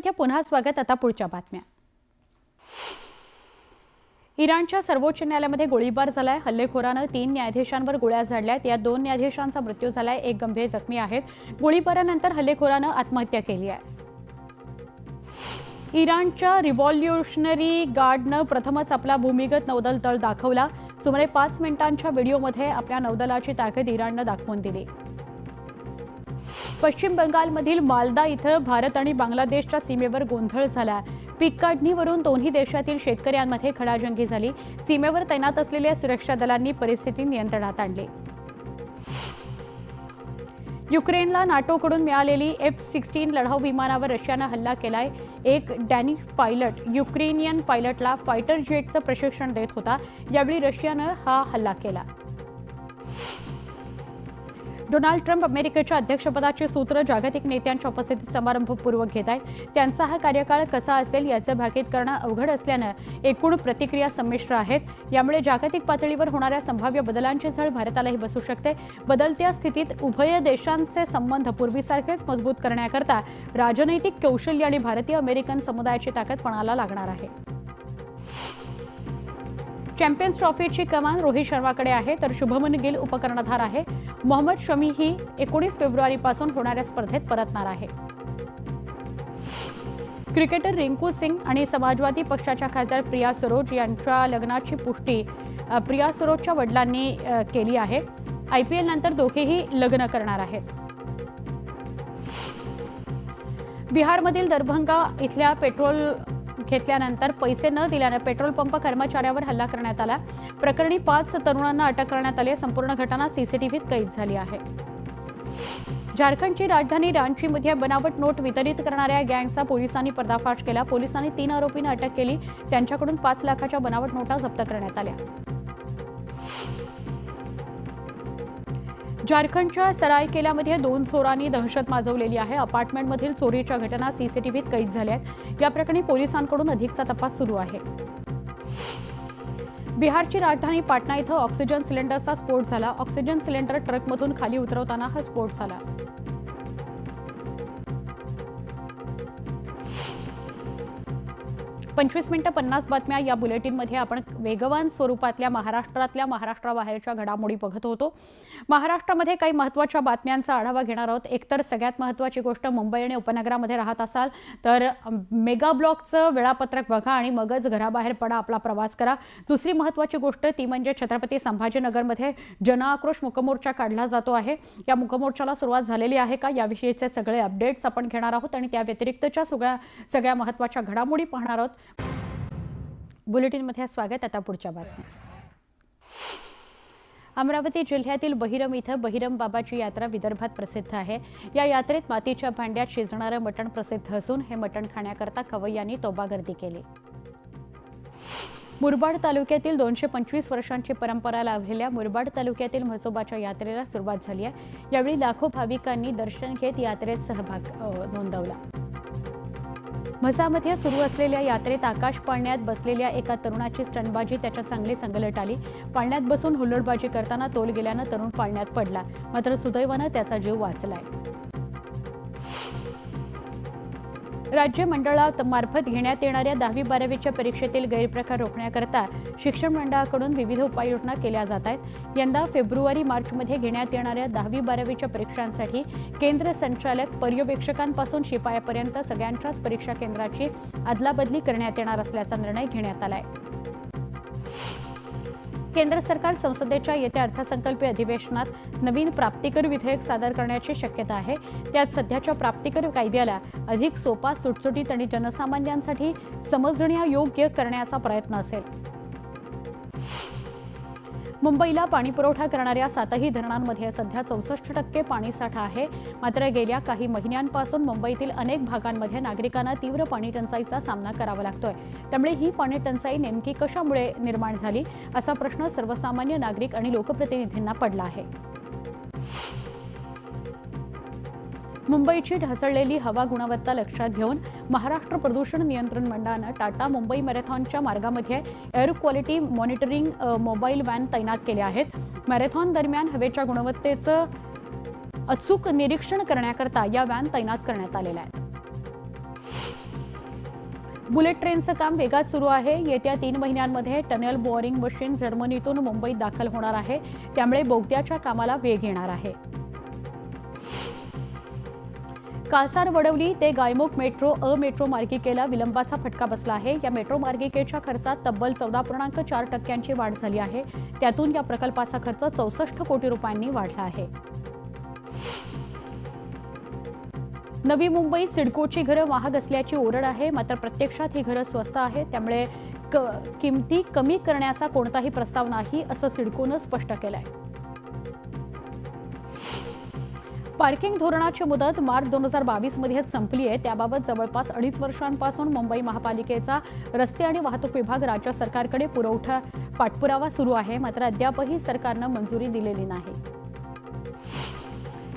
बुलेटिनमध्ये पुन्हा स्वागत। आता पुढच्या बातम्या। इराणच्या सर्वोच्च न्यायालयामध्ये गोळीबार झालाय। हल्लेखोरानं 3 न्यायाधीशांवर गोळ्या झाडल्यात। या 2 न्यायाधीशांचा मृत्यू झालाय, एक गंभीर जखमी आहेत। गोळीबारानंतर हल्लेखोरानं आत्महत्या केली आहे। इराणच्या रिव्हॉल्युशनरी गार्डनं प्रथमच आपला भूमिगत नौदल तळ दाखवला। सुमारे 5 मिनिटांच्या व्हिडिओमध्ये आपल्या नौदलाची ताकद इराणनं दाखवून दिली। पश्चिम बंगालमधील मालदा इथं भारत आणि बांगलादेशच्या सीमेवर गोंधळ झाला। पीक काढणीवरून दोन्ही देशातील शेतकऱ्यांमध्ये खडाजंगी झाली। सीमेवर तैनात असलेल्या सुरक्षा दलांनी परिस्थिती नियंत्रणात आणली। युक्रेनला नाटोकडून मिळालेली F-16 लढाऊ विमानावर रशियानं हल्ला केलाय। एक डॅनिश पायलट युक्रेनियन पायलटला फायटर जेटचं प्रशिक्षण देत होता। यावेळी रशियानं हा हल्ला केला। डोनाल्ड ट्रम्प अमेरिकेच्या अध्यक्षपदाची सूत्र जागतिक नेत्यांच्या उपस्थितीत समारंभपूर्वक घेत आहेत। त्यांचा हा कार्यकाळ कसा असेल याचं भाकीत करणं अवघड असल्यानं एकूण प्रतिक्रिया संमिश्र आहेत। यामुळे जागतिक पातळीवर होणाऱ्या संभाव्य बदलांची झळ भारतालाही बसू शकते। बदलत्या स्थितीत उभय देशांचे संबंध पूर्वीसारखेच मजबूत करण्याकरता राजनैतिक कौशल्य आणि भारतीय अमेरिकन समुदायाची ताकद पणाला लागणार आहे। चॅम्पियन्स ट्रॉफीची कमान रोहित शर्माकडे आहे, तर शुभमन गिल उपकर्णधार आहे। मोहम्मद शमी ही 19 फेब्रुवारीपासून होणाऱ्या स्पर्धेत परतणार आहे। क्रिकेटर रिंकू सिंग आणि समाजवादी पक्षाच्या खासदार प्रिया सरोज यांच्या लग्नाची पुष्टी प्रिया सरोजच्या वडिलांनी केली आहे। IPL नंतर दोघेही लग्न करणार आहेत। बिहारमधील दरभंगा इथल्या पेट्रोल घेतल्यानंतर पैसे न दिल्याने पेट्रोल पंप कर्मचाऱ्यावर हल्ला करण्यात आला। प्रकरणी 5 तरुणांना अटक करण्यात आली। संपूर्ण घटना CCTVत कैद झाली आहे। झारखंडची राजधानी रांचीमध्ये बनावट नोट वितरित करणाऱ्या गँगचा पोलिसांनी पर्दाफाश केला। पोलिसांनी 3 आरोपींना अटक केली। त्यांच्याकडून 5 लाखाच्या बनावट नोटा जप्त करण्यात आल्या। झारखंडच्या सरायकेलामध्ये 2 चोरांनी दहशत माजवलेली आहे। अपार्टमेंटमधील चोरीच्या घटना CCTVत कैद झाल्या आहेत। या प्रकरणी पोलिसांकडून अधिकचा तपास सुरू आहे। बिहारची राजधानी पाटणा इथं ऑक्सिजन सिलेंडरचा स्फोट झाला। ऑक्सिजन सिलेंडर ट्रकमधून खाली उतरवताना हा स्फोट झाला। 25 मिनिटं 50 बातम्या या बुलेटिनमध्ये आपण वेगवान स्वरूपातल्या महाराष्ट्राबाहेरच्या घडामोडी बघत होतो। महाराष्ट्रामध्ये काही महत्त्वाच्या बातम्यांचा आढावा घेणार आहोत। एकतर सगळ्यात महत्त्वाची गोष्ट, मुंबई आणि उपनगरामध्ये राहत असाल तर मेगा ब्लॉकचं वेळापत्रक बघा आणि मगच घराबाहेर पडा, आपला प्रवास करा। दुसरी महत्त्वाची गोष्ट ती म्हणजे छत्रपती संभाजीनगरमध्ये जनआक्रोश मूकमोर्चा काढला जातो आहे। या मूकमोर्चाला सुरुवात झालेली आहे का याविषयीचे सगळे अपडेट्स आपण घेणार आहोत आणि त्या व्यतिरिक्तच्या सगळ्या महत्त्वाच्या घडामोडी पाहणार आहोत। बुलेटिनमध्ये स्वागत। आता पुढच्या बातम्या। अमरावती जिल्ह्यातील बहिरम इथं बहिरम बाबाची यात्रा विदर्भात प्रसिद्ध आहे। या यात्रेत मातीच्या भांड्यात शिजणारं मटण प्रसिद्ध असून हे मटण खाण्याकरता खवय्यांनी तोबागर्दी केली। मुरबाड तालुक्यातील 225 वर्षांची परंपरा लाभलेल्या मुरबाड तालुक्यातील म्हसोबाच्या यात्रेला सुरुवात झाली आहे। यावेळी लाखो भाविकांनी दर्शन घेत यात्रेत सहभाग नोंदवला। म्हसामध्ये सुरू असलेल्या यात्रेत आकाश पाळण्यात बसलेल्या एका तरुणाची स्टंटबाजी त्याच्या चांगली चंगलट आली। पाळण्यात बसून हुल्लडबाजी करताना तोल गेल्यानं तरुण पाळण्यात पडला, मात्र सुदैवानं त्याचा जीव वाचलाय। राज्य मंडळामार्फत घेण्यात येणाऱ्या 10वी-12वीच्या परीक्षेतील गैरप्रकार रोखण्याकरता शिक्षण मंडळाकडून विविध उपाययोजना केल्या जात आहेत। यंदा फेब्रुवारी-मार्चमध्ये घेण्यात येणाऱ्या 10वी-12वीच्या परीक्षांसाठी केंद्र संचालक पर्यवेक्षकांपासून शिपायापर्यंत सगळ्यांच्याच परीक्षा केंद्राची अदलाबदली करण्यात येणार असल्याचा निर्णय घेण्यात आलाय। केंद्र सरकार संसदेच्या येत्या अर्थसंकल्पीय अधिवेशनात नवीन प्राप्तिकर विधेयक सादर करण्याची शक्यता आहे। त्यात सध्याच्या प्राप्तिकर कायद्याला अधिक सोपा, सुटसुटीत आणि जनसामान्यांसाठी समजण्यायोग्य करण्याचा प्रयत्न असेल। मुंबईला पाणीपुरवठा करणाऱ्या 7ही धरणांमध्ये सध्या 64% पाणीसाठा आहे। मात्र गेल्या काही महिन्यांपासून मुंबईतील अनेक भागांमध्ये नागरिकांना तीव्र पाणी टंचाईचा सामना करावा लागतोय। त्यामुळे ही पाणी टंचाई नेमकी कशामुळे निर्माण झाली असा प्रश्न सर्वसामान्य नागरिक आणि लोकप्रतिनिधींना पडला आहे। मुंबईची ढासळलेली हवा गुणवत्ता लक्षात घेऊन महाराष्ट्र प्रदूषण नियंत्रण मंडळानं टाटा मुंबई मॅरेथॉनच्या मार्गामध्ये air quality monitoring mobile van तैनात केल्या आहेत। मॅरेथॉन दरम्यान हवेच्या गुणवत्तेचं अचूक निरीक्षण करण्याकरता या व्हॅन तैनात करण्यात आलेल्या आहेत। बुलेट ट्रेनचं काम वेगात सुरू आहे. येत्या 3 महिन्यांमध्ये टनेल बोअरिंग मशीन जर्मनीतून मुंबईत दाखल होणार आहे. त्यामुळे बोगद्याच्या कामाला वेग येणार आहे. कासार वडवली ते गायमुख मेट्रो मेट्रो मार्गिकेला विलंबाचा फटका बसला आहे. या मेट्रो मार्गिकेच्या खर्चात तब्बल 14.4% वाढ झाली आहे. त्यातून या प्रकल्पाचा खर्च 64 कोटी रुपयांनी वाढला आहे. नवी मुंबईत सिडकोची घरं महाग असल्याची ओरड आहे. मात्र प्रत्यक्षात ही घरं स्वस्त आहेत. त्यामुळे किमती कमी करण्याचा कोणताही प्रस्ताव नाही, असं सिडकोनं स्पष्ट केलंय. पार्किंग धोरणाची मुदत मार्च 2022 मध्येच संपली आहे. त्याबाबत जवळपास 2.5 वर्षांपासून मुंबई महापालिकेचा रस्ते आणि वाहतूक विभाग राज्य सरकारकडे पाठपुरावा सुरू आहे. मात्र अद्यापही सरकारनं मंजुरी दिलेली नाही.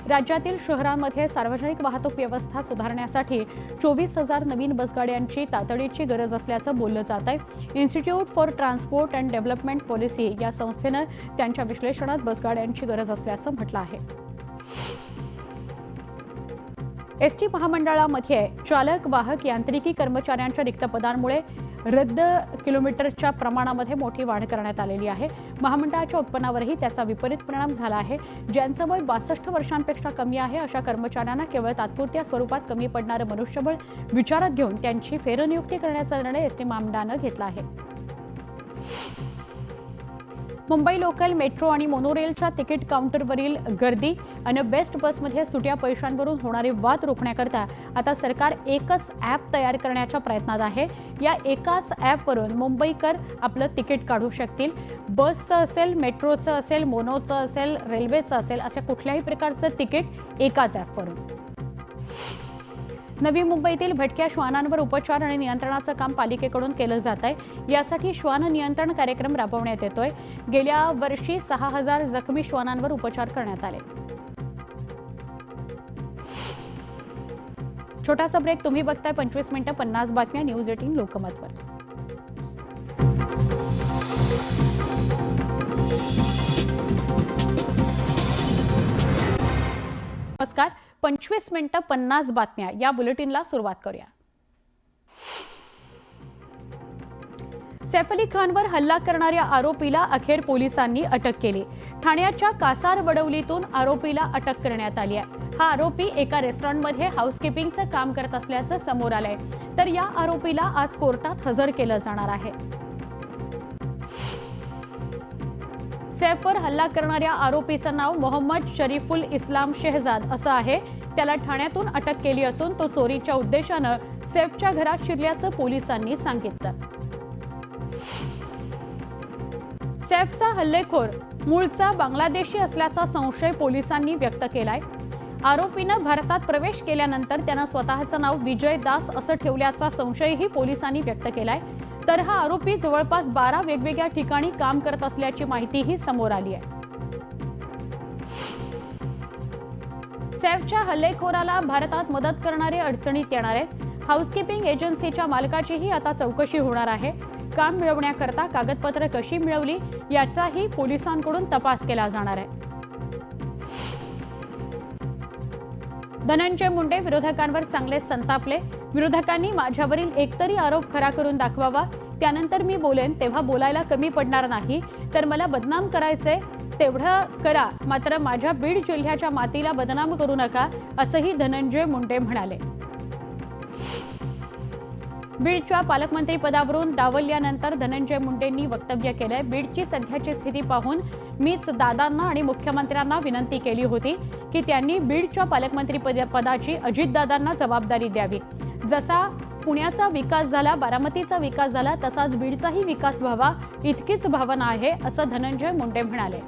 राज्यातील शहरांमध्ये सार्वजनिक वाहतूक व्यवस्था सुधारण्यासाठी 24,000 नवीन बसगाड्यांची तातडीची गरज असल्याचं बोललं जात आहे. Institute for transport and development policy या संस्थेनं त्यांच्या विश्लेषणात बसगाड्यांची गरज असल्याचं म्हटलं आहे. एसटी महामंडळामध्ये चालक वाहक यांत्रिकी कर्मचाऱ्यांच्या रिक्त पदांमुळे रद्द किलोमीटरच्या प्रमाणामध्ये मोठी वाढ करण्यात आलेली आहे. महामंडळाच्या उत्पन्नावरही त्याचा विपरीत परिणाम झाला आहे. ज्यांचं वय 62 वर्षांपेक्षा कमी आहे अशा कर्मचाऱ्यांना केवळ तात्पुरत्या स्वरूपात कमी पडणारं मनुष्यबळ विचारात घेऊन त्यांची फेरनियुक्ती करण्याचा निर्णय एसटी महामंडळानं घेतला आहे. मुंबई लोकल, मेट्रो आणि मोनोरेलच्या तिकीट काउंटरवरील गर्दी आणि बेस्ट बसमध्ये सुट्या पैशांवरून होणारे वाद रोखण्याकरता आता सरकार एकच ॲप तयार करण्याच्या प्रयत्नात आहे. या एकाच ॲपवरून मुंबईकर आपलं तिकीट काढू शकतील. बसचं असेल, मेट्रोचं असेल, मोनोचं असेल, रेल्वेचं असेल, अशा कुठल्याही प्रकारचं तिकीट एकाच ॲपवरून. नवी मुंबईतील भटक्या श्वानांवर उपचार आणि नियंत्रणाचं काम पालिकेकडून केलं जात आहे. यासाठी श्वान नियंत्रण कार्यक्रम राबवण्यात येतोय. गेल्या वर्षी 6,000 जखमी श्वानांवर उपचार करण्यात आले. छोटासा ब्रेक. तुम्ही बघताय 25 मिनिटं 50 बातम्या न्यूज 18 लोकमतवर. नमस्कार. 25 मिनिटं 50 बातम्या या बुलेटिनला सुरुवात करूया. सैफ अली खानवर हल्ला करणाऱ्या आरोपीला अखेर पोलिसांनी अटक केली. ठाण्याच्या कासार वडवलीतून आरोपीला अटक करण्यात आली आहे. हा आरोपी एका रेस्टॉरंटमध्ये हाऊसकीपिंगचं काम करत असल्याचं समोर आलंय. तर या आरोपीला आज कोर्टात हजर केलं जाणार आहे. सैफवर हल्ला करणाऱ्या आरोपीचं नाव मोहम्मद शरीफुल इस्लाम शेहजाद असं आहे. त्याला ठाण्यातून अटक केली असून तो चोरीच्या उद्देशानं सैफच्या घरात शिरल्याचं पोलिसांनी सांगितलं. सैफचा हल्लेखोर मूळचा बांगलादेशी असल्याचा संशय पोलिसांनी व्यक्त केलाय. आरोपीनं भारतात प्रवेश केल्यानंतर त्यानं स्वतःचं नाव विजय दास असं ठेवल्याचा संशयही पोलिसांनी व्यक्त केलाय. तर हा आरोपी जवळपास 12 वेगवेगळ्या ठिकाणी काम करत असल्याची माहितीही समोर आली आहे. सैफच्या हल्लेखोराला भारतात मदत करणारे अडचणीत येणार आहेत. हाऊसकीपिंग एजन्सीच्या मालकाचीही आता चौकशी होणार आहे. काम मिळवण्याकरता कागदपत्र कशी मिळवली याचाही पोलिसांकडून तपास केला जाणार आहे. धनंजय मुंडे विरोधकांवर चांगलेच संतापले. विरोधकांनी माझ्यावरील एकतरी आरोप खरा करून दाखवावा, त्यानंतर मी बोलेन. तेव्हा बोलायला कमी पडणार नाही. तर मला बदनाम करायचंय तेवढं करा, मात्र माझ्या बीड जिल्ह्याच्या मातीला बदनाम करू नका, असंही धनंजय मुंडे म्हणाले. बीडच्या पालकमंत्री पदावरून डावलल्यानंतर धनंजय मुंडेंनी वक्तव्य केलंय. बीडची सध्याची स्थिती पाहून मीच दादांना आणि मुख्यमंत्र्यांना विनंती केली होती की त्यांनी बीडच्या पालकमंत्री पदाची अजितदादांना जबाबदारी द्यावी. जसा पुण्याचा विकास झाला, बारामतीचा विकास झाला, तसाच बीडचाही विकास व्हावा इतकीच भावना आहे, असं धनंजय मुंडे म्हणाले.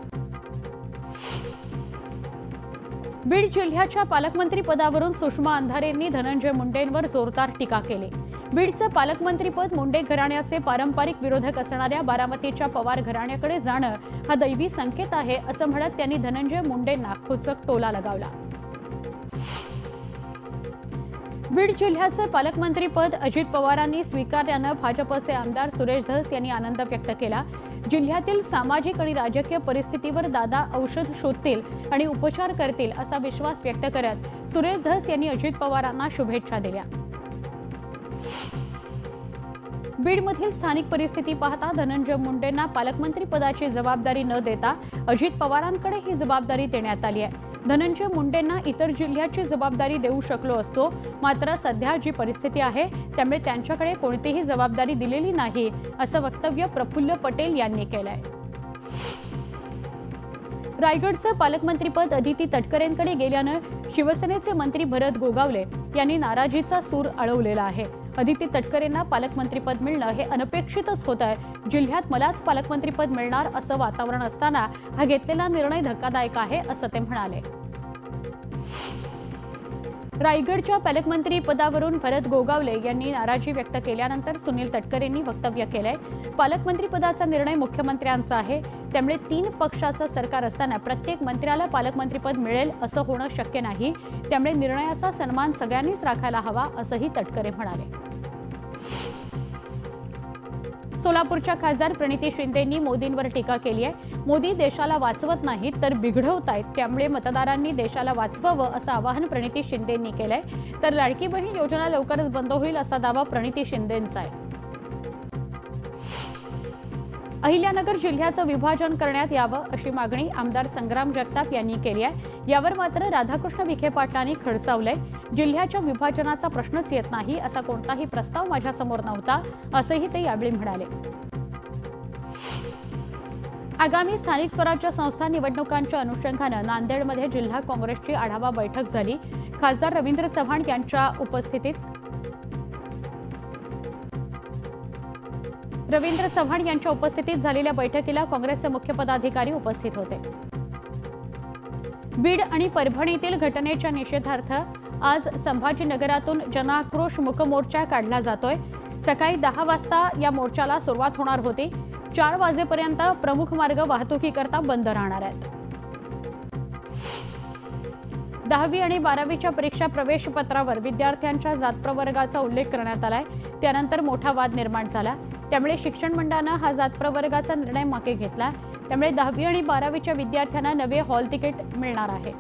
बीड जिल्ह्याच्या पालकमंत्री पदावरून सुषमा अंधारेंनी धनंजय मुंडेंवर जोरदार टीका केली. बीडचं पालकमंत्रीपद मुंडे घराण्याचे पारंपरिक विरोधक असणाऱ्या बारामतीच्या पवार घराण्याकडे जाणं हा दैवी संकेत आहे, असं म्हणत त्यांनी धनंजय मुंडेंना खोचक टोला लगावला. बीड जिल्ह्याचं पालकमंत्रीपद अजित पवारांनी स्वीकारल्यानं भाजपचे आमदार सुरेश धस यांनी आनंद व्यक्त केला. जिल्ह्यातील सामाजिक आणि राजकीय परिस्थितीवर दादा औषध शोधतील आणि उपचार करतील असा विश्वास व्यक्त करत सुरेश धस यांनी अजित पवारांना शुभेच्छा दिल्या. बीडमधील स्थानिक परिस्थिती पाहता धनंजय मुंडेंना पालकमंत्री पदाची जबाबदारी न देता अजित पवारांकडे ही जबाबदारी देण्यात आली आहे. धनंजय मुंडेंना इतर जिल्ह्याची जबाबदारी देऊ शकलो असतो, मात्र सध्या जी परिस्थिती आहे त्यामुळे त्यांच्याकडे कोणतीही जबाबदारी दिलेली नाही, असं वक्तव्य प्रफुल्ल पटेल यांनी केलंय. रायगडचं पालकमंत्रीपद अदिती तटकरेंकडे गेल्यानं शिवसेनेचे मंत्री भरत गोगावले यांनी नाराजीचा सूर आळवलेला आहे. अदिती तटकरेंना पालकमंत्रीपद मिळणं हे अनपेक्षितच होत आहे. जिल्ह्यात मलाच पालकमंत्रीपद मिळणार असं वातावरण असताना हा घेतलेला निर्णय धक्कादायक आहे, असं ते म्हणाले. रायगडच्या पालकमंत्री पदावरून भरत गोगावले यांनी नाराजी व्यक्त केल्यानंतर सुनील तटकरेंनी वक्तव्य केलंय. पालकमंत्री पदाचा निर्णय मुख्यमंत्र्यांचा आहे, त्यामुळे 3 पक्षाचं सरकार असताना प्रत्येक मंत्र्याला पालकमंत्रीपद मिळेल असं होणं शक्य नाही. त्यामुळे निर्णयाचा सन्मान सगळ्यांनीच राखायला हवा, असंही तटकरे म्हणाले. सोलापूरच्या खासदार प्रणिती शिंदेंनी मोदींवर टीका केली आहे. मोदी देशाला वाचवत नाहीत तर बिघडवतायत, त्यामुळे मतदारांनी देशाला वाचवावं असं आवाहन प्रणिती शिंदेंनी केलंय. तर लाडकी बहीण योजना लवकरच बंद होईल असा दावा प्रणिती शिंदेंचा आहे. अहिल्यानगर जिल्ह्याचं विभाजन करण्यात यावं अशी मागणी आमदार संग्राम जगताप यांनी केली आहे. यावर मात्र राधाकृष्ण विखे पाटलांनी खडसावलंय. जिल्ह्याच्या विभाजनाचा प्रश्नच येत नाही, असा कोणताही प्रस्ताव माझ्यासमोर नव्हता, असंही ते यावेळी म्हणाले. आगामी स्थानिक स्वराज्य संस्था निवडणुकांच्या अनुषंगानं नांदेडमध्ये जिल्हा काँग्रेसची आढावा बैठक झाली. खासदार रवींद्र चव्हाण यांच्या उपस्थितीत झालेल्या बैठकीला काँग्रेसचे मुख्य पदाधिकारी उपस्थित होते. बीड आणि परभणीतील घटनेच्या निषेधार्थ आज संभाजीनगरातून जनाक्रोश मूक मोर्चा काढला जातोय. सकाळी 10 वाजता या मोर्चाला सुरुवात होणार होती. 4 वाजेपर्यंत प्रमुख मार्ग वाहतुकीकरता बंद राहणार आहेत. 10वी आणि 12वीच्या परीक्षा प्रवेश पत्रावर विद्यार्थ्यांच्या जातप्रवर्गाचा उल्लेख करण्यात आलाय. त्यानंतर मोठा वाद निर्माण झाला. त्यामुळे शिक्षण मंडळानं हा जातप्रवर्गाचा निर्णय मागे घेतला. त्यामुळे 10वी आणि 12वीच्या विद्यार्थ्यांना नवे हॉल तिकीट मिळणार आहे.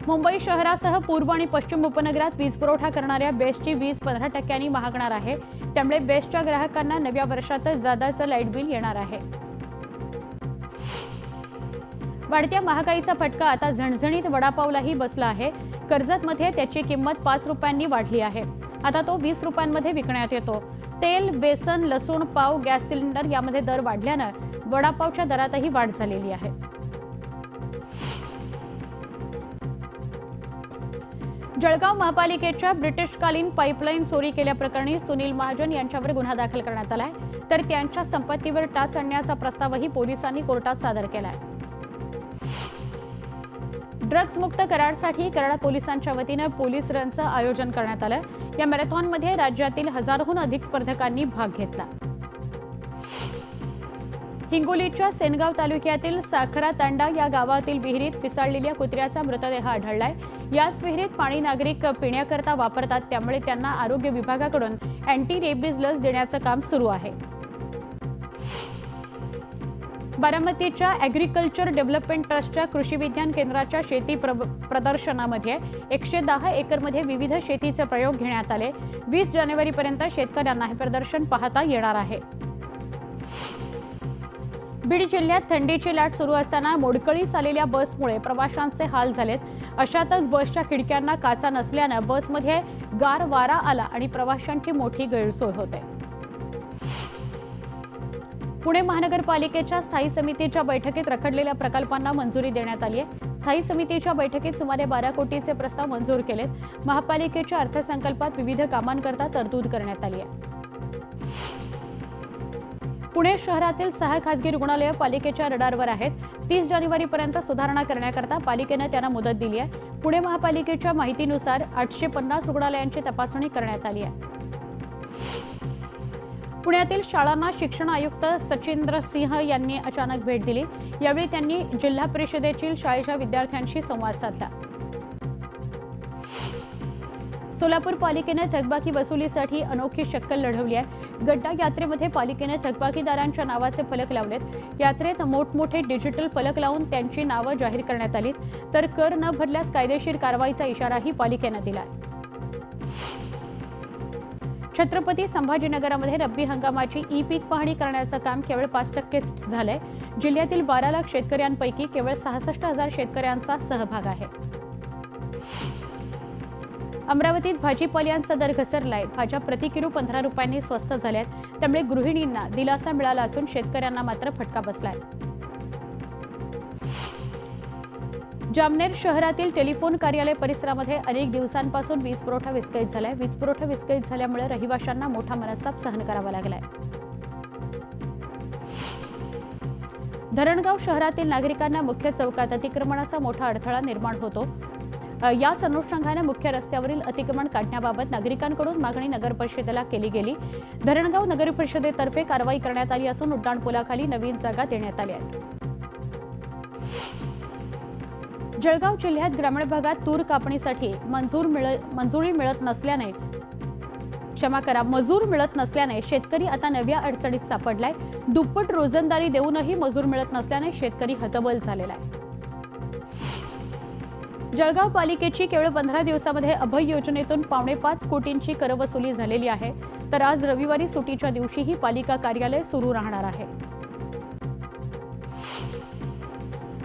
मुंबई शहरासह पूर्व आणि पश्चिम उपनगरात वीज पुरवठा करणाऱ्या बेस्टची वीज 15% महागणार आहे. त्यामुळे बेस्टच्या ग्राहकांना नव्या वर्षातच जादाचं लाईट बिल येणार आहे. वाढत्या महागाईचा फटका आता झणझणीत वडापावलाही बसला आहे. कर्जतमध्ये त्याची किंमत 5 रुपयांनी वाढली आहे. आता तो 20 रुपयांमध्ये विकण्यात येतो. तेल, बेसन, लसूण, पाव, गॅस सिलेंडर यामध्ये दर वाढल्यानं वडापावच्या दरातही वाढ झालेली आहे. जळगाव महापालिकेच्या ब्रिटिशकालीन पाईपलाईन चोरी केल्याप्रकरणी सुनील महाजन यांच्यावर गुन्हा दाखल करण्यात आलाय. तर त्यांच्या संपत्तीवर टाच आणण्याचा प्रस्तावही पोलिसांनी कोर्टात सादर केलाय. ड्रग्ज मुक्त करारासाठी कराड पोलिसांच्या वतीनं पोलीस रनचं आयोजन करण्यात आलं. या मॅरेथॉनमध्ये राज्यातील हजारोहून अधिक स्पर्धकांनी भाग घेतला. हिंगोलीच्या सेनगाव तालुक्यातील साखरा तांडा या गावातील विहिरीत पिसाळलेल्या कुत्र्याचा मृतदेह आढळलाय. याच विहिरीत पाणी नागरिक पिण्याकरता वापरतात, त्यामुळे त्यांना आरोग्य विभागाकडून अँटी रेबीज लस देण्याचं काम सुरू आहे. बारामतीच्या ॲग्रिकल्चर डेव्हलपमेंट ट्रस्टच्या कृषी विज्ञान केंद्राच्या शेती प्रदर्शनामध्ये 110 एकरमध्ये विविध शेतीचे प्रयोग घेण्यात आले. 20 जानेवारीपर्यंत शेतकऱ्यांना हे प्रदर्शन पाहता येणार आहे. बीड जिल्ह्यात थंडीची लाट सुरू असताना मोडकळीस आलेल्या बसमुळे प्रवाशांचे हाल झालेत. अशातच बसच्या खिडक्यांना काचा नसल्यानं बसमध्ये गार वारा आला आणि प्रवाशांची मोठी गैरसोय होते. पुणे महानगरपालिकेच्या स्थायी समितीच्या बैठकीत रखडलेल्या प्रकल्पांना मंजुरी देण्यात आली आहे. स्थायी समितीच्या बैठकीत सुमारे 12 कोटीचे प्रस्ताव मंजूर केलेत. महापालिकेच्या अर्थसंकल्पात विविध कामांकरता तरतूद करण्यात आली आहे. पुणे शहरातील 6 खासगी रुग्णालयं पालिकेच्या रडारवर आहेत. 30 जानेवारीपर्यंत सुधारणा करण्याकरता पालिकेनं त्यांना मुदत दिली आहे. पुणे महापालिकेच्या माहितीनुसार 850 रुग्णालयांची तपासणी करण्यात आली आहे. पुण्यातील शाळांना शिक्षण आयुक्त सचिंद्र सिंह यांनी अचानक भेट दिली. यावेळी त्यांनी जिल्हा परिषदेतील शाळेच्या विद्यार्थ्यांशी संवाद साधला. सोलापूर पालिकेने थकबाकी वसुलीसाठी अनोखी शक्कल लढवली आहे. गड्डा यात्रेमध्ये पालिकेने थकबाकीदारांच्या नावाचे फलक लावलेत. यात्रेत मोठमोठे डिजिटल फलक लावून त्यांची नावं जाहीर करण्यात आली. तर कर न भरल्यास कायदेशीर कारवाईचा इशाराही पालिकेने दिला. छत्रपती संभाजीनगरमध्ये रब्बी हंगामाची ई पीक पाहणी करण्याचं काम केवळ 5%च झालंय. जिल्ह्यातील 12 लाख शेतकऱ्यांपैकी केवळ 66,000 शेतकऱ्यांचा सहभाग आहे. अमरावतीत भाजीपाल्यांचा दर घसरलाय. भाज्या प्रति किलो 15 रुपयांनी स्वस्त झाल्यात. त्यामुळे गृहिणींना दिलासा मिळाला असून शेतकऱ्यांना मात्र फटका बसलाय. जामनेर शहरातील टेलिफोन कार्यालय परिसरामध्ये अनेक दिवसांपासून वीज पुरवठा विस्कळीत झालाय. वीज पुरवठा विस्कळीत झाल्यामुळे रहिवाशांना मोठा मनस्ताप सहन करावा लागलाय. धरणगाव शहरातील नागरिकांना मुख्य चौकात अतिक्रमणाचा मोठा अडथळा निर्माण होतो. याच अनुषंगाने मुख्य रस्त्यावरील अतिक्रमण काढण्याबाबत नागरिकांकडून मागणी नगर परिषदेला केली गेली. धरणगाव नगर परिषदेतर्फे कारवाई करण्यात आली असून उड्डाणपुलाखाली नवीन जागा देण्यात आली आहे. जळगाव जिल्ह्यात ग्रामीण भागात तूर कापणीसाठी मजूर मिळत नसल्याने शेतकरी आता नव्या अडचणीत सापडलाय. दुप्पट रोजंदारी देऊनही मजूर मिळत नसल्याने शेतकरी हतबल झालेला आहे. जळगाव पालिकेची केवळ 15 दिवसामध्ये अभय योजनेतून 5.25 कोटींची करवसुली झालेली आहे. तर आज रविवारी सुटीच्या दिवशीही पालिका कार्यालय सुरू राहणार आहे.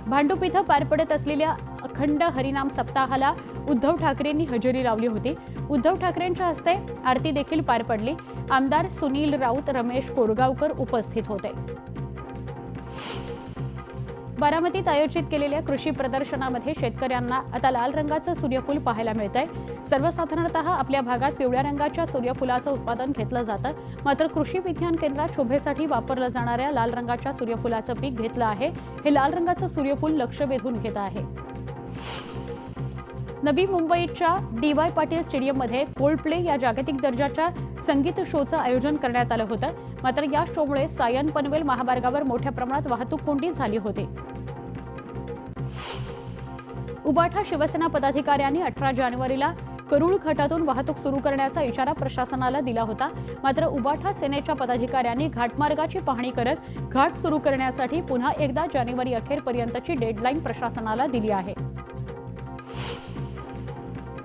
भांडूप इथं पार पडत असलेल्या अखंड हरिनाम सप्ताहाला उद्धव ठाकरेंनी हजेरी लावली होती. उद्धव ठाकरेंच्या हस्ते आरती देखील पार पडली. आमदार सुनील राऊत, रमेश कोरगावकर उपस्थित होते. बारामतीत आयोजित केलेल्या कृषी प्रदर्शनामध्ये शेतकऱ्यांना आता लाल रंगाचं सूर्यफूल पाहायला मिळतंय. सर्वसाधारणतः आपल्या भागात पिवळ्या रंगाच्या सूर्यफुलाचं उत्पादन घेतलं जातं. मात्र कृषी विज्ञान केंद्रात शोभेसाठी वापरलं जाणाऱ्या लाल रंगाच्या सूर्यफुलाचं पीक घेतलं आहे. हे लाल रंगाचं सूर्यफूल लक्ष वेधून घेत आहे. नवी मुंबईच्या डी.वाय. पाटील स्टेडियममध्ये कोल्डप्ले या जागतिक दर्जाच्या संगीत शोचं आयोजन करण्यात आलं होतं. मात्र या शोमुळे सायन पनवेल महामार्गावर मोठ्या प्रमाणात वाहतूक कोंडी झाली होती. उबाठा शिवसेना पदाधिकाऱ्यांनी 18 जानेवारीला करूळ घाटातून वाहतूक सुरू करण्याचा इशारा प्रशासनाला दिला होता. मात्र उबाठा सेनेच्या पदाधिकाऱ्यांनी घाटमार्गाची पाहणी करत घाट सुरू करण्यासाठी पुन्हा एकदा जानेवारी अखेरपर्यंतची डेडलाईन प्रशासनाला दिली आहे.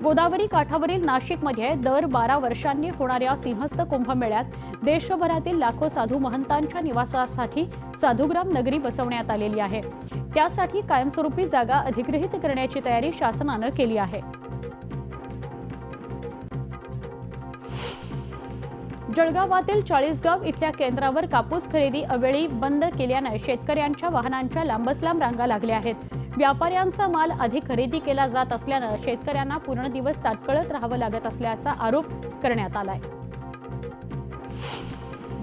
गोदावरी काठावरील नाशिकमध्ये दर 12 वर्षांनी होणाऱ्या सिंहस्थ कुंभमेळ्यात देशभरातील लाखो साधू महंतांच्या निवासासाठी साधुग्राम नगरी बसवण्यात आलेली आहे. त्यासाठी कायमस्वरूपी जागा अधिग्रहित करण्याची तयारी शासनानं केली आहे. जळगावातील 40गाव इथल्या केंद्रावर कापूस खरेदी अवेळी बंद केल्याने शेतकऱ्यांच्या वाहनांच्या लांबच लांब रांगा लागल्या आहेत. व्यापाऱ्यांचा माल आधी खरेदी केला जात असल्यानं शेतकऱ्यांना पूर्ण दिवस ताटकळत राहावं लागत असल्याचा आरोप करण्यात आलाय.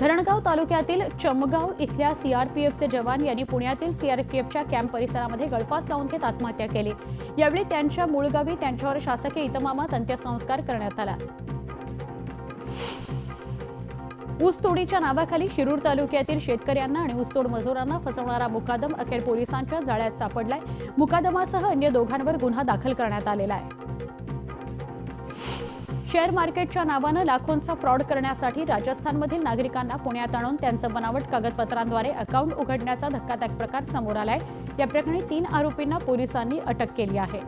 धरणगाव तालुक्यातील चमगाव इथल्या सीआरपीएफचे जवान यांनी पुण्यातील सीआरपीएफच्या कॅम्प परिसरामध्ये गळफास लावून घेत आत्महत्या केली. यावेळी त्यांच्या मूळ गावी त्यांच्यावर शासकीय इतमामात अंत्यसंस्कार करण्यात आला. ऊसतोडीच्या नावाखाली शिरूर तालुक्यातील शेतकऱ्यांना आणि ऊसतोड मजुरांना फसवणारा मुकादम अखेर पोलिसांच्या जाळ्यात सापडलाय. मुकादमासह अन्य दोघांवर गुन्हा दाखल करण्यात आलेला आहे. शेअर मार्केटच्या नावानं लाखोंचा फ्रॉड करण्यासाठी राजस्थानमधील नागरिकांना पुण्यात आणून त्यांचं बनावट कागदपत्रांद्वारे अकाउंट उघडण्याचा धक्कादायक प्रकार समोर आलाय. या प्रकरणी 3 आरोपींना पोलिसांनी अटक केली आहे.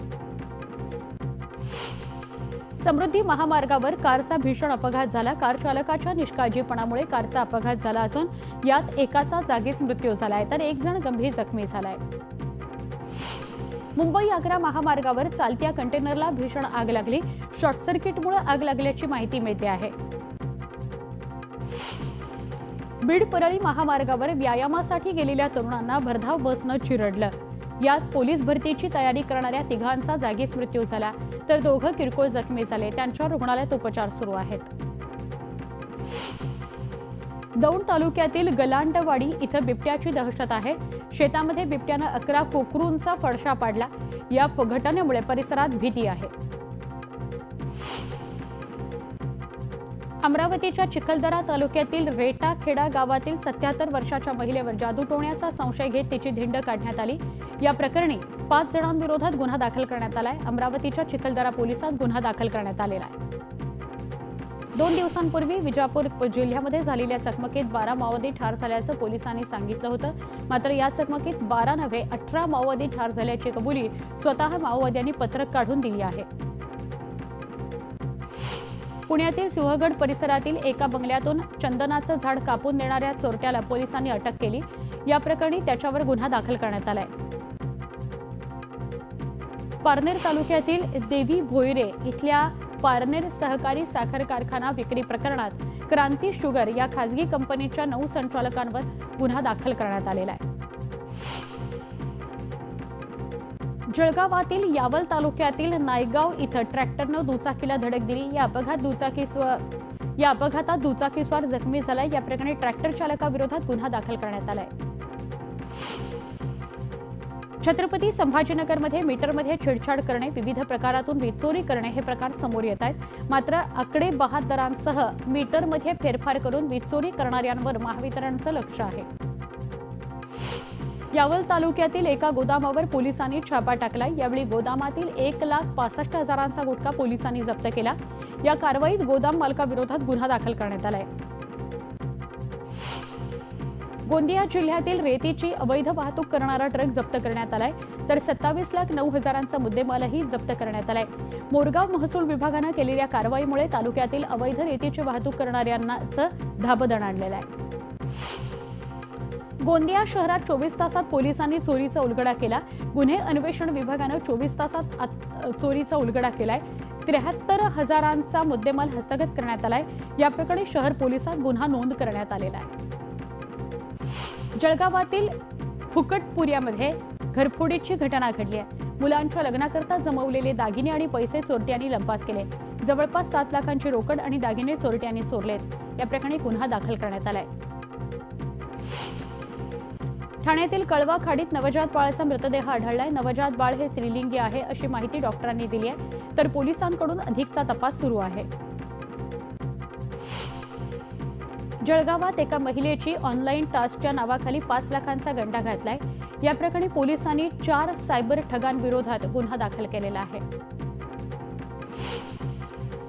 समृद्धी महामार्गावर कारचा भीषण अपघात झाला. कार चालकाच्या निष्काळजीपणामुळे कारचा अपघात झाला असून यात एकाचा जागीच मृत्यू झालाय तर एक जण गंभीर जखमी झालाय. मुंबई-आग्रा महामार्गावर चालत्या कंटेनरला भीषण आग लागली. शॉर्ट सर्किटमुळे आग लागल्याची माहिती मिळते आहे. बीड-परळी महामार्गावर व्यायामासाठी गेलेल्या तरुणांना भरधाव बसनं चिरडलं. यात पोलीस भरतीची तयारी करणाऱ्या तिघांचा जागीच मृत्यू झाला तर दोघं किरकोळ जखमी झाले. त्यांच्यावर रुग्णालयात उपचार सुरू आहेत. दौंड तालुक्यातील गलांडवाडी इथं बिबट्याची दहशत आहे. शेतामध्ये बिबट्यानं 11 कोकरूंचा फडशा पाडला. या घटनेमुळे परिसरात भीती आहे. अमरावतीच्या चिखलदरा तालुक्यातील रेटाखेडा गावातील 77 वर्षाच्या महिलेवर जादू टोण्याचा संशय घेत तिची धिंड काढण्यात आली. या प्रकरणी 5 जणांविरोधात गुन्हा दाखल करण्यात आलाय. अमरावतीच्या चिखलदरा पोलिसात गुन्हा दाखल करण्यात आलेला आहे. 2 दिवसांपूर्वी विजापूर जिल्ह्यामध्ये झालेल्या चकमकीत 12 माओवादी ठार झाल्याचं पोलिसांनी सांगितलं होतं. मात्र या चकमकीत 12 नव्हे 18 माओवादी ठार झाल्याची कबुली स्वतः माओवाद्यांनी पत्रक काढून दिली आहे. पुण्यातील सिंहगड परिसरातील एका बंगल्यातून चंदनाचं झाड कापून देणाऱ्या चोरट्याला पोलिसांनी अटक केली। या प्रकरणी त्याच्यावर गुन्हा दाखल करण्यात आलाय। पारनेर तालुक्यातील देवी भोईरे इथल्या पारनेर सहकारी साखर कारखाना विक्री प्रकरणात क्रांती शुगर या खासगी कंपनीच्या 9 संचालकांवर गुन्हा दाखल करण्यात आलेला आहे। जळगावातील यावल तालुक्यातील नायगाव इथं ट्रॅक्टरनं दुचाकीला धडक दिली। या अपघातात दुचाकीस्वार जखमी झालाय। या प्रकरणी ट्रॅक्टर चालकाविरोधात गुन्हा दाखल करण्यात आलाय। छत्रपती संभाजीनगरमध्ये मीटरमध्ये छेडछाड करणे, विविध प्रकारातून वीज चोरी करणे हे प्रकार समोर येत आहेत। मात्र आकडे बहादरांसह मीटरमध्ये फेरफार करून वीज चोरी करणाऱ्यांवर महावितरणचं लक्ष आहे। यावल तालुक्यातील एका गोदामावर पोलिसांनी छापा टाकला। यावेळी गोदामातील 1,65,000चा गुटखा पोलिसांनी जप्त केला। या कारवाईत गोदाम मालकाविरोधात गुन्हा दाखल करण्यात आलाय। गोंदिया जिल्ह्यातील रेतीची अवैध वाहतूक करणारा ट्रक जप्त करण्यात आलाय, तर 27,09,000चा मुद्देमालही जप्त करण्यात आलाय। मोरगाव महसूल विभागानं केलेल्या कारवाईमुळे तालुक्यातील अवैध रेतीची वाहतूक करणाऱ्यांचं धाबदण आणलेलं आहे। गोंदिया शहरात 24 तासात पोलिसांनी चोरीचा उलगडा केला। गुन्हे अन्वेषण विभागानं 24 तासात चोरीचा उलगडा केलाय। 73,000चा मुद्देमाल हस्तगत करण्यात आलाय। या प्रकरणी शहर पोलिसात गुन्हा नोंद करण्यात आलेला आहे। जळगावातील फुकटपुऱ्यामध्ये घरफोडीची घटना घडली आहे। मुलांच्या लग्नाकरता जमवलेले दागिने आणि पैसे चोरट्यांनी लंपास केले। जवळपास 7 लाखांची रोकड आणि दागिने चोरट्यांनी चोरलेत। या प्रकरणी गुन्हा दाखल करण्यात आलाय। ठाण्यातील कळवा खाडीत नवजात बाळाचा मृतदेह आढळलाय। नवजात बाळ हे स्त्रीलिंगी आहे अशी माहिती डॉक्टरांनी दिली आहे, तर पोलिसांकडून अधिकचा तपास सुरू आहे। जळगावात एका महिलेची ऑनलाईन टास्कच्या नावाखाली 5 लाखांचा गंडा घातलाय। या प्रकरणी पोलिसांनी 4 सायबर ठगांविरोधात गुन्हा दाखल केलेला आहे।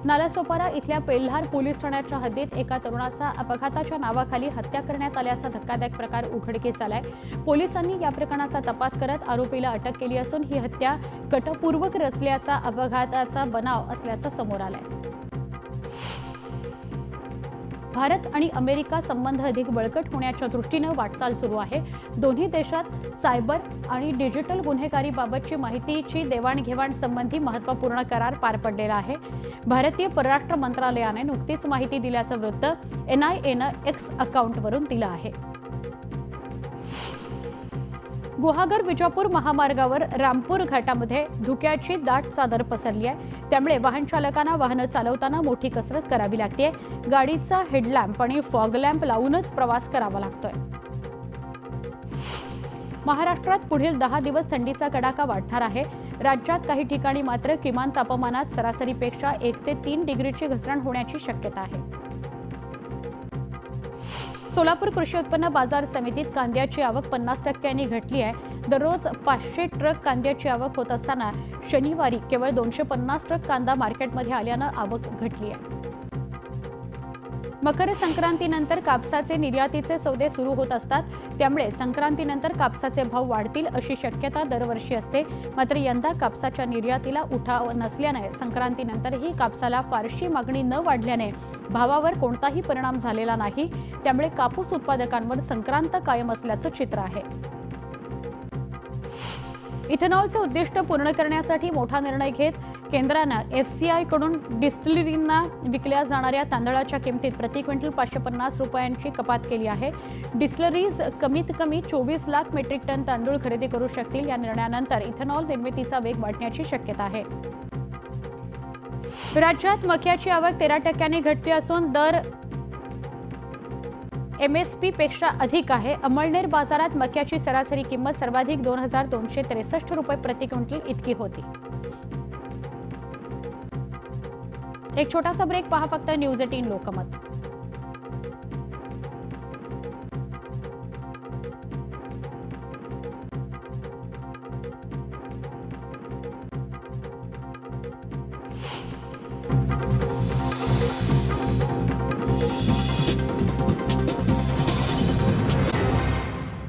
नालासोपारा इथल्या पेल्हार पोलीस ठाण्याच्या हद्दीत एका तरुणाचा अपघाताच्या नावाखाली हत्या करण्यात आल्याचा धक्कादायक प्रकार उघडकीस आलाय। पोलिसांनी या प्रकरणाचा तपास करत आरोपीला अटक केली असून ही हत्या कटपूर्वक रचल्याचा अपघाताचा बनाव असल्याचं समोर आलंय। भारत आणि अमेरिका संबंध अधिक बळकट होण्याच्या दृष्टीनं वाटचाल सुरू आहे। दोन्ही देशात सायबर आणि डिजिटल गुन्हेगारीबाबतची माहितीची देवाणघेवाण संबंधी महत्त्वपूर्ण करार पार पडलेला आहे। भारतीय परराष्ट्र मंत्रालयाने नुकतीच माहिती दिल्याचं वृत्त NIAनं X अकाउंटवरून दिलं आहे। गुहागर विजापूर महामार्गावर रामपूर घाटामध्ये धुक्याची दाट चादर पसरली आहे। त्यामुळे वाहन चालकांना वाहनं चालवताना मोठी कसरत करावी लागते। गाडीचा हेडलॅम्प आणि फॉग लॅम्प लावूनच प्रवास करावा लागतोय। महाराष्ट्रात पुढील 10 दिवस थंडीचा कडाका वाढणार आहे। राज्यात काही ठिकाणी मात्र किमान तापमानात सरासरीपेक्षा 1 ते 3 डिग्रीची घसरण होण्याची शक्यता आहे। सोलापूर कृषी उत्पन्न बाजार समितीत कांद्याची आवक 50% घटली आहे। दररोज 500 ट्रक कांद्याची आवक होत असताना शनिवारी केवळ 250 ट्रक कांदा मार्केटमध्ये आल्यानं आवक घटली आहे। मकर संक्रांतीनंतर कापसाचे निर्यातीचे सौदे सुरू होत असतात, त्यामुळे संक्रांतीनंतर कापसाचे भाव वाढतील अशी शक्यता दरवर्षी असते। मात्र यंदा कापसाच्या निर्यातीला उठाव नसल्याने संक्रांतीनंतरही कापसाला फारशी मागणी न वाढल्याने भावावर कोणताही परिणाम झालेला नाही। त्यामुळे कापूस उत्पादकांवर संक्रांत कायम असल्याचं चित्र आहे। इथेनॉलचे उद्दिष्ट पूर्ण करण्यासाठी मोठा निर्णय घेत केंद्रानं FCI कडून डिस्टिलरींना विकल्या जाणाऱ्या तांदळाच्या किमतीत प्रति क्विंटल 550 रुपयांची कपात केली आहे। डिस्टिलरीज कमीत कमी 24 लाख मेट्रिक टन तांदूळ खरेदी करू शकतील। या निर्णयानंतर इथेनॉल निर्मितीचा वेग वाढण्याची शक्यता आहे। राज्यात मक्याची आवक 13% घटली असून दर MSP पेक्षा अधिक आहे। अमळनेर बाजारात मक्याची सरासरी किंमत सर्वाधिक 2,263 रुपये प्रति क्विंटल इतकी होती। एक छोटासा ब्रेक, पहा फक्त न्यूज 18 लोकमत।